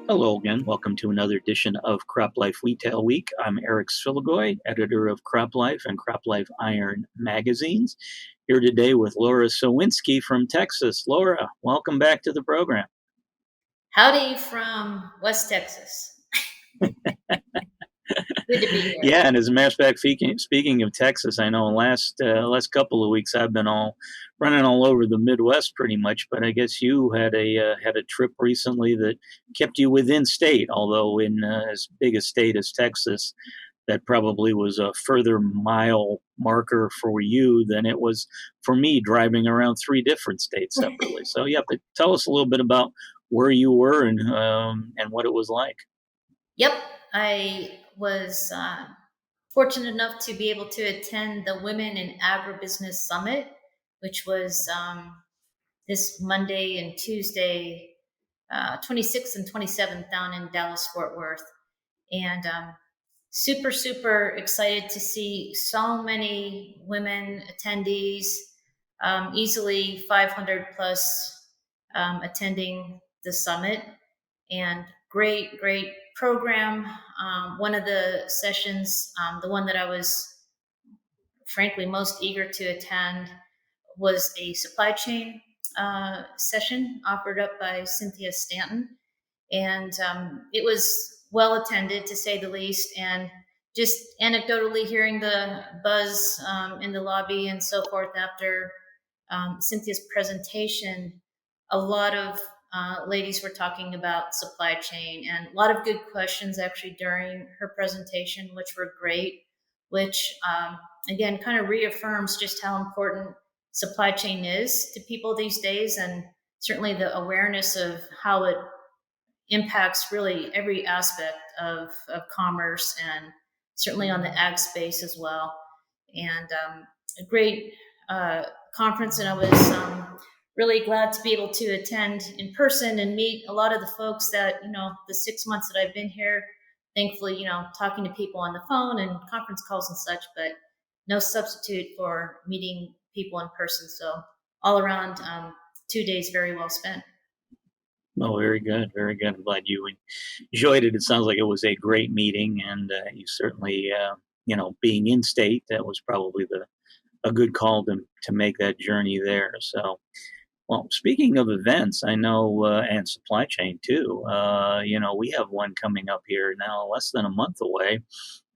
Hello again. Welcome to another edition of CropLife Retail Week. I'm Eric Sfiligoj, editor of CropLife and CropLife Iron magazines. Here today with Lara Sowinski from Texas. Laura, welcome back to the program. Howdy from West Texas. Good to be here. Yeah, and as a matter of fact, speaking of Texas, I know last couple of weeks I've been running all over the Midwest pretty much. But I guess you had a trip recently that kept you within state, although in as big a state as Texas, that probably was a further mile marker for you than it was for me driving around three different states separately. So yeah, but tell us a little bit about where you were and what it was like. Yep, I was fortunate enough to be able to attend the Women in Agribusiness Summit, which was this Monday and Tuesday, 26th and 27th down in Dallas, Fort Worth. And super, super excited to see so many women attendees, easily 500 plus attending the summit, and great program. One of the sessions, the one that I was frankly most eager to attend, was a supply chain session offered up by Cynthia Stanton. And it was well attended, to say the least. And just anecdotally hearing the buzz in the lobby and so forth after Cynthia's presentation, a lot of ladies were talking about supply chain, and a lot of good questions actually during her presentation, which were great, which again kind of reaffirms just how important supply chain is to people these days, and certainly the awareness of how it impacts really every aspect of commerce, and certainly on the ag space as well. And a great conference, and I was really glad to be able to attend in person and meet a lot of the folks that, the 6 months that I've been here, thankfully, talking to people on the phone and conference calls and such, but no substitute for meeting people in person. So all around, 2 days very well spent. Oh, very good, very good. I'm glad you enjoyed it. It sounds like it was a great meeting, and you certainly, being in state, that was probably a good call to make that journey there. So, well, speaking of events, I know, and supply chain too. We have one coming up here now, less than a month away.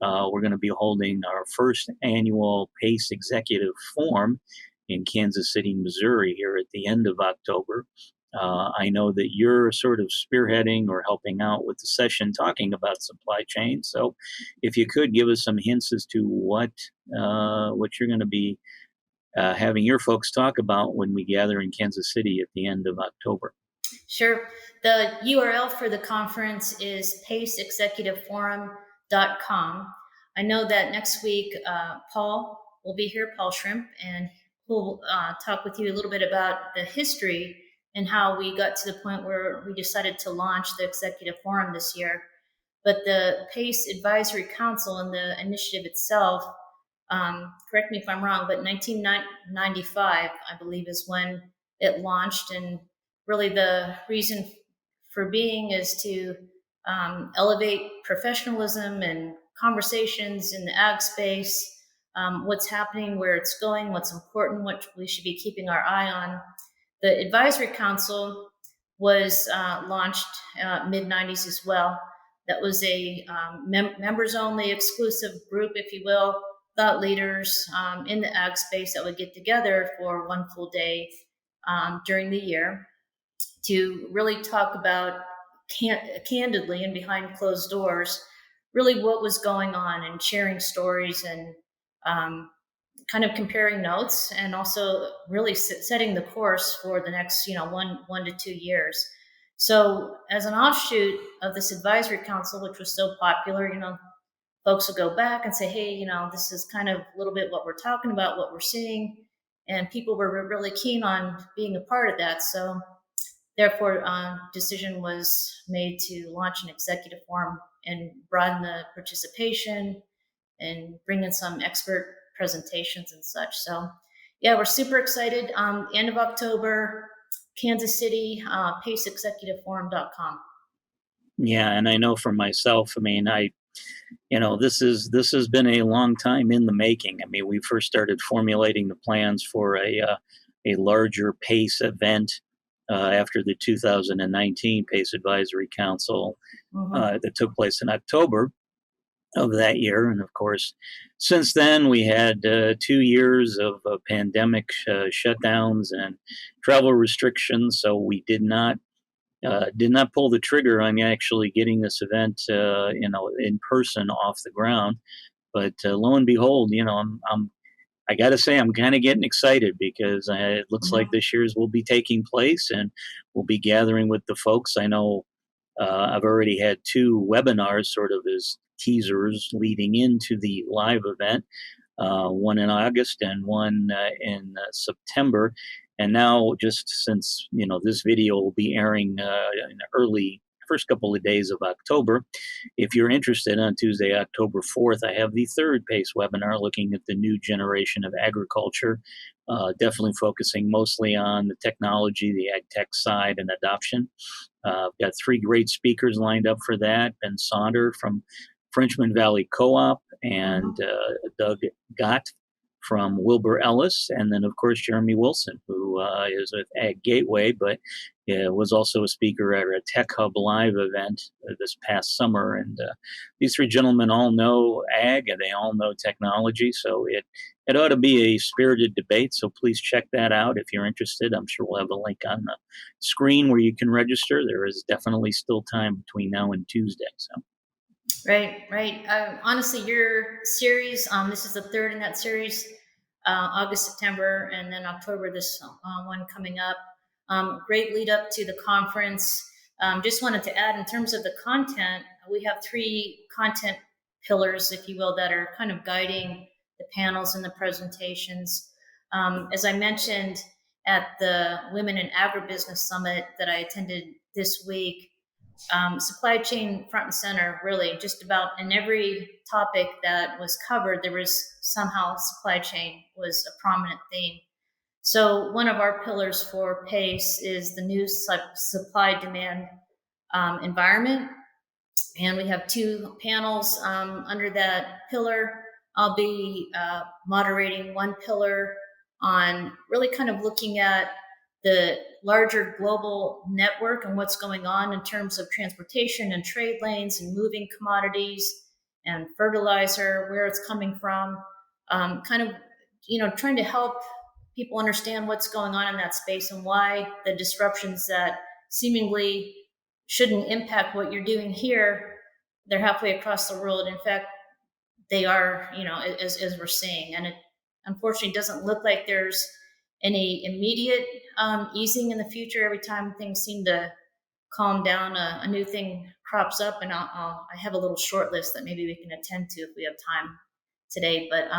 We're going to be holding our first annual PACE Executive Forum in Kansas City, Missouri, here at the end of October. I know that you're sort of spearheading or helping out with the session talking about supply chain. So, if you could give us some hints as to what you're going to be having your folks talk about when we gather in Kansas City at the end of October. Sure. The URL for the conference is paceexecutiveforum.com. I know that next week, Paul will be here, Paul Shrimp, and we'll talk with you a little bit about the history and how we got to the point where we decided to launch the Executive Forum this year. But the PACE Advisory Council and the initiative itself, correct me if I'm wrong, but 1995, I believe, is when it launched. And really the reason for being is to elevate professionalism and conversations in the ag space, what's happening, where it's going, what's important, what we should be keeping our eye on. The advisory council was launched mid-90s as well. That was a members-only exclusive group, if you will, thought leaders in the ag space that would get together for one full day during the year to really talk about candidly and behind closed doors, really what was going on, and sharing stories, and kind of comparing notes, and also really setting the course for the next 1 to 2 years. So as an offshoot of this advisory council, which was so popular, folks will go back and say, hey, this is kind of a little bit what we're talking about, what we're seeing, and people were really keen on being a part of that. So therefore, decision was made to launch an executive forum and broaden the participation and bring in some expert presentations and such. So yeah, we're super excited. End of October, Kansas City, paceexecutiveforum.com. Yeah, and I know for myself, I mean, this has been a long time in the making. I mean, we first started formulating the plans for a larger PACE event after the 2019 PACE Advisory Council Hmm. that took place in October of that year. And of course, since then, we had 2 years of pandemic shutdowns and travel restrictions. So we did not pull the trigger on actually getting this event, in person off the ground. But lo and behold, I got to say, I'm kind of getting excited because it looks like Hmm. this year's will be taking place, and we'll be gathering with the folks. I know I've already had two webinars, sort of as teasers leading into the live event, one in August and one in September. And now, just since this video will be airing in the early first couple of days of October, if you're interested, on Tuesday, October 4th, I have the third PACE webinar looking at the new generation of agriculture, definitely focusing mostly on the technology, the ag tech side, and adoption. I've got three great speakers lined up for that: Ben Saunder from Frenchman Valley Co-op, and Hmm. Doug Gott from Wilbur Ellis, and then of course Jeremy Wilson, who is with Ag Gateway, but was also a speaker at a Tech Hub Live event this past summer. And these three gentlemen all know ag and they all know technology, so it ought to be a spirited debate. So please check that out if you're interested. I'm sure we'll have a link on the screen where you can register. There is definitely still time between now and Tuesday. So Right, right. Honestly, your series, this is the third in that series, August, September, and then October, this one coming up. Great lead up to the conference. Just wanted to add, in terms of the content, we have three content pillars, if you will, that are kind of guiding the panels and the presentations. As I mentioned at the Women in Agribusiness Summit that I attended this week, supply chain front and center, really just about in every topic that was covered, there was somehow supply chain was a prominent theme. So one of our pillars for PACE is the new supply demand environment, and we have two panels under that pillar. I'll be moderating one pillar on really kind of looking at the larger global network and what's going on in terms of transportation and trade lanes and moving commodities and fertilizer, where it's coming from, kind of, trying to help people understand what's going on in that space and why the disruptions that seemingly shouldn't impact what you're doing here, they're halfway across the world. In fact, they are, as we're seeing. And it unfortunately doesn't look like there's any immediate easing in the future. Every time things seem to calm down, a new thing crops up. And I have a little short list that maybe we can attend to if we have time today. But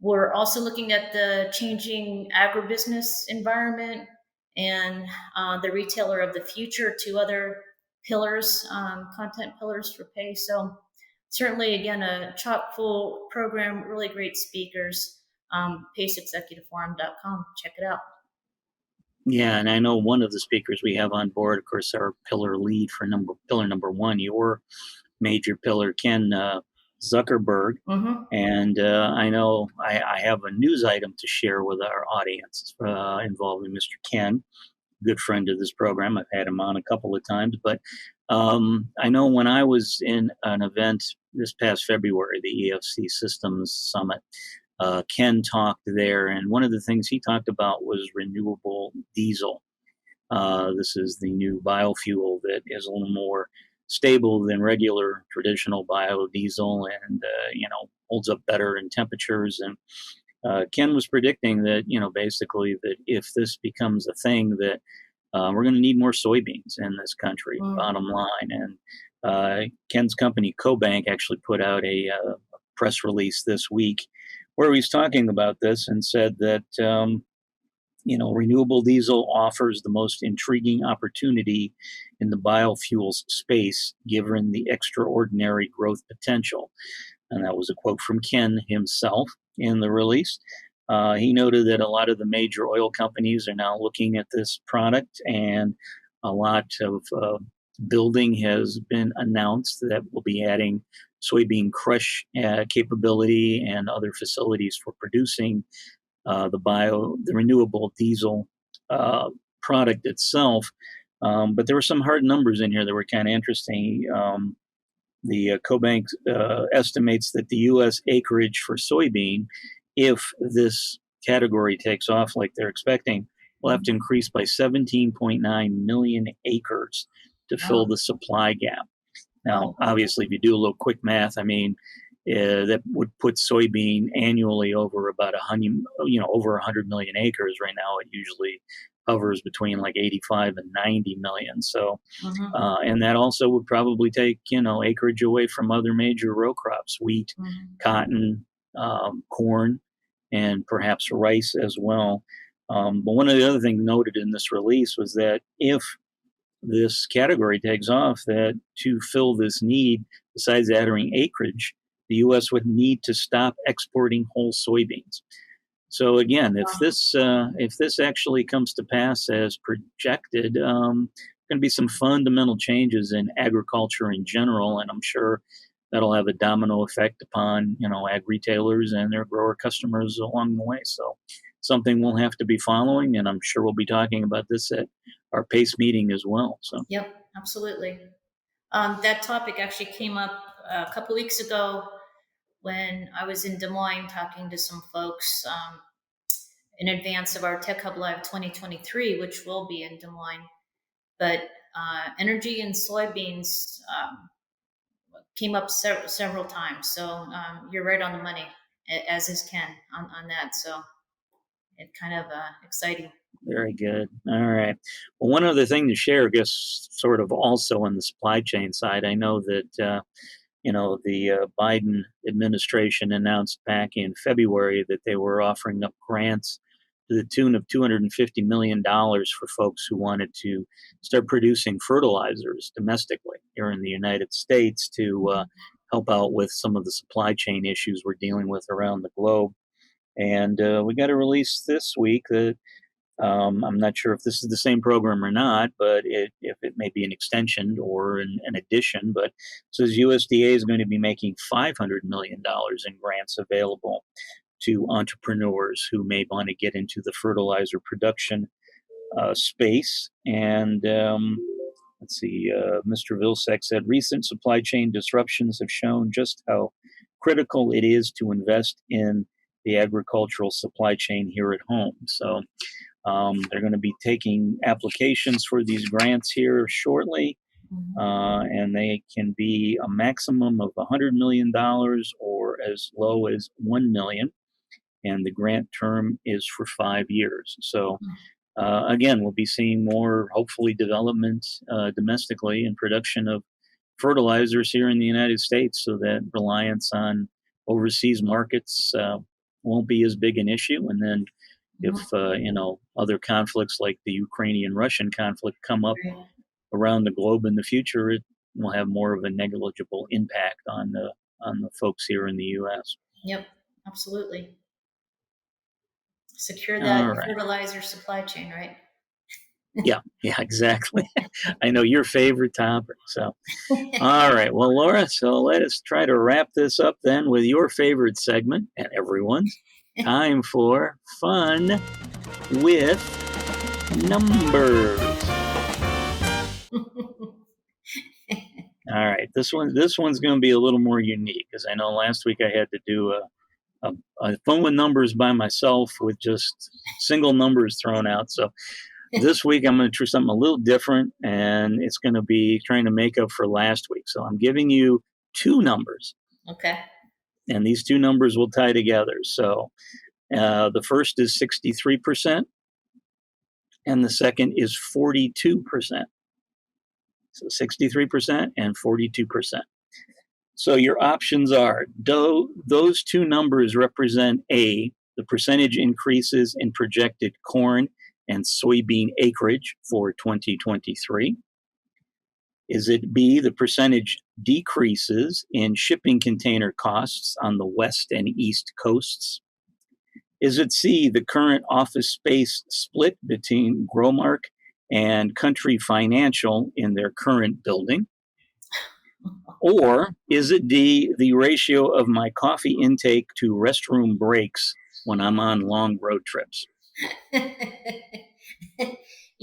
we're also looking at the changing agribusiness environment and the retailer of the future, two other pillars, content pillars for pay. So certainly, again, a chock full program, really great speakers. PaceExecutiveForum.com. Check it out. yeah, and I know one of the speakers we have on board, of course, our pillar lead for pillar number one, your major pillar, Ken Zuckerberg. Mm-hmm. And I know I have a news item to share with our audience involving Mr. Ken, good friend of this program. I've had him on a couple of times, but I know when I was in an event this past February, the EFC Systems Summit, Ken talked there, and one of the things he talked about was renewable diesel. This is the new biofuel that is a little more stable than regular traditional biodiesel, and holds up better in temperatures. And Ken was predicting that basically that if this becomes a thing, that we're going to need more soybeans in this country. Mm. Bottom line, and Ken's company CoBank actually put out a press release this week where he's talking about this and said that renewable diesel offers the most intriguing opportunity in the biofuels space given the extraordinary growth potential. And that was a quote from Ken himself in the release. He noted that a lot of the major oil companies are now looking at this product, and a lot of building has been announced that will be adding soybean crush capability and other facilities for producing the renewable diesel product itself. But there were some hard numbers in here that were kind of interesting. The CoBank estimates that the U.S. acreage for soybean, if this category takes off like they're expecting, will have to increase by 17.9 million acres to fill Oh, the supply gap. Now, oh, obviously, if you do a little quick math, I mean, that would put soybean annually over about over 100 million acres. Right now, it usually hovers between like 85 and 90 million. So, mm-hmm, and that also would probably take acreage away from other major row crops: wheat, mm-hmm. cotton, corn, and perhaps rice as well. But one of the other things noted in this release was that if this category takes off, that to fill this need, besides adding acreage, the U.S. would need to stop exporting whole soybeans. So again, if this actually comes to pass as projected, going to be some fundamental changes in agriculture in general, and I'm sure that'll have a domino effect upon ag retailers and their grower customers along the way. So something we'll have to be following, and I'm sure we'll be talking about this at our PACE meeting as well. So Yep, absolutely. That topic actually came up a couple weeks ago when I was in Des Moines talking to some folks in advance of our Tech Hub Live 2023, which will be in Des Moines. But energy and soybeans came up several times. So you're right on the money, as is Ken on that. So it's kind of exciting. very good. All right. Well, one other thing to share, I guess, sort of also on the supply chain side, I know that the Biden administration announced back in February that they were offering up grants to the tune of $250 million for folks who wanted to start producing fertilizers domestically here in the United States to help out with some of the supply chain issues we're dealing with around the globe. And we got a release this week that I'm not sure if this is the same program or not, but if it may be an extension or an addition, but it says USDA is going to be making $500 million in grants available to entrepreneurs who may want to get into the fertilizer production space. And let's see, Mr. Vilsack said recent supply chain disruptions have shown just how critical it is to invest in the agricultural supply chain here at home. So they're going to be taking applications for these grants here shortly, Mhm. and they can be a maximum of $100 million or as low as $1 million. And the grant term is for 5 years. So again, we'll be seeing more, hopefully, development domestically and production of fertilizers here in the United States, so that reliance on overseas markets won't be as big an issue. And then if Mhm. other conflicts like the Ukrainian-Russian conflict come up Right. around the globe in the future, it will have more of a negligible impact on the folks here in the U.S. Yep, absolutely. Secure that All right. fertilizer supply chain, right? Yeah, yeah, exactly. I know your favorite topic. So, all right. Well, Laura, so let us try to wrap this up then with your favorite segment and everyone's time for fun with numbers. All right, this one's going to be a little more unique because I know last week I had to do a fun with numbers by myself with just single numbers thrown out. So this week I'm going to try something a little different, and it's going to be trying to make up for last week. So I'm giving you two numbers, Okay. and these two numbers will tie together. So the first is 63%, and the second is 42%. So 63% and 42%. So your options are those two numbers represent A, the percentage increases in projected corn and soybean acreage for 2023. Is it B, the percentage decreases in shipping container costs on the west and east coasts? Is it C, the current office space split between Growmark and Country Financial in their current building? Or is it D, the ratio of my coffee intake to restroom breaks when I'm on long road trips?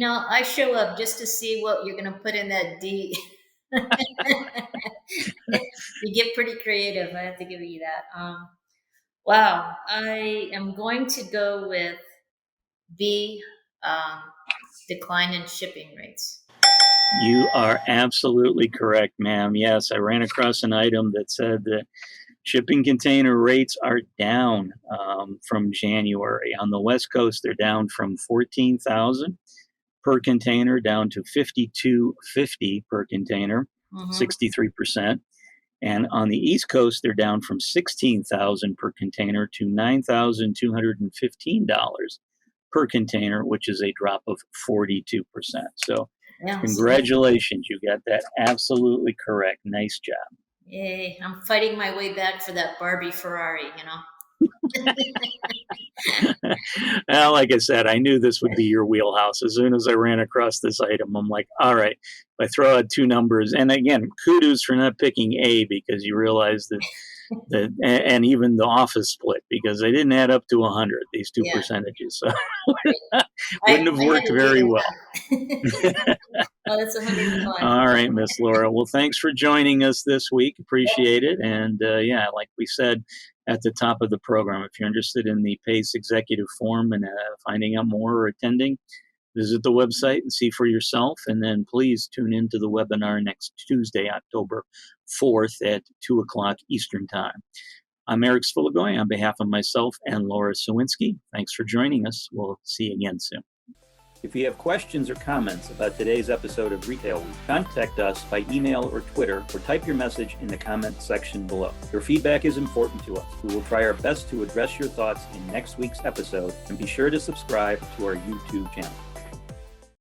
I show up just to see what you're going to put in that D. You get pretty creative. I have to give you that. Wow. I am going to go with B, um, decline in shipping rates. You are absolutely correct, ma'am. Yes, I ran across an item that said that shipping container rates are down from January. On the West Coast, they're down from 14,000 per container down to 52.50 per container, Mm-hmm. 63%. And on the East Coast, they're down from 16,000 per container to $9,215 per container, which is a drop of 42%. So Yeah. congratulations, you got that absolutely correct. Nice job. Yay. I'm fighting my way back for that Barbie Ferrari. Well, like I said, I knew this would be your wheelhouse. As soon as I ran across this item, I'm like, all right, if I throw out two numbers, and again, kudos for not picking A because you realize that and even the office split because they didn't add up to 100, these two Yeah. percentages. So I wouldn't have had worked to do very well. that. Oh, that's 105. All right, Miss Laura. Well, thanks for joining us this week. Appreciate it. And yeah, like we said at the top of the program, if you're interested in the PACE executive forum and finding out more or attending, visit the website and see for yourself. And then please tune into the webinar next Tuesday, October 4th at 2 o'clock Eastern Time. I'm Eric Sfiligoj on behalf of myself and Lara Sowinski. Thanks for joining us. We'll see you again soon. If you have questions or comments about today's episode of Retail Week, contact us by email or Twitter, or type your message in the comment section below. Your feedback is important to us. We will try our best to address your thoughts in next week's episode, and be sure to subscribe to our YouTube channel.